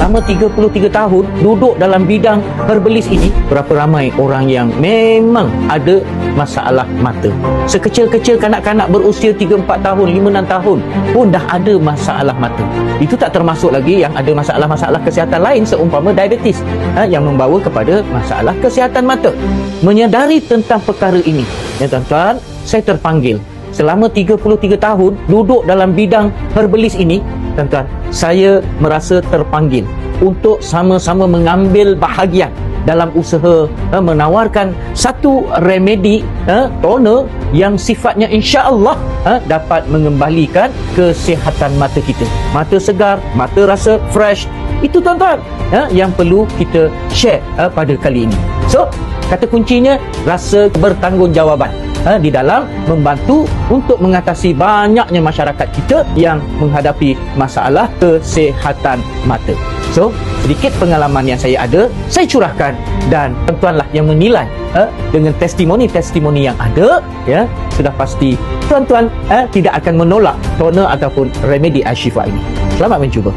selama 33 tahun duduk dalam bidang herbalis ini, berapa ramai orang yang memang ada masalah mata. Sekecil-kecil kanak-kanak berusia 3-4 tahun, 5-6 tahun pun dah ada masalah mata. Itu tak termasuk lagi yang ada masalah-masalah kesihatan lain seumpama diabetes yang membawa kepada masalah kesihatan mata. Menyadari tentang perkara ini, ya tuan-tuan, saya terpanggil selama 33 tahun duduk dalam bidang herbalis ini. Tuan-tuan, saya merasa terpanggil untuk sama-sama mengambil bahagian dalam usaha menawarkan satu remedi toner yang sifatnya insya-Allah dapat mengembalikan kesihatan mata kita. Mata segar, mata rasa fresh. Itu tuan-tuan yang perlu kita share pada kali ini. So, kata kuncinya rasa bertanggungjawab di dalam membantu untuk mengatasi banyaknya masyarakat kita yang menghadapi masalah kesihatan mata. So, sedikit pengalaman yang saya ada, saya curahkan, dan tuan-tuanlah yang menilai dengan testimoni-testimoni yang ada, ya, sudah pasti tuan-tuan tidak akan menolak toner ataupun remedi Ashifa ini. Selamat mencuba.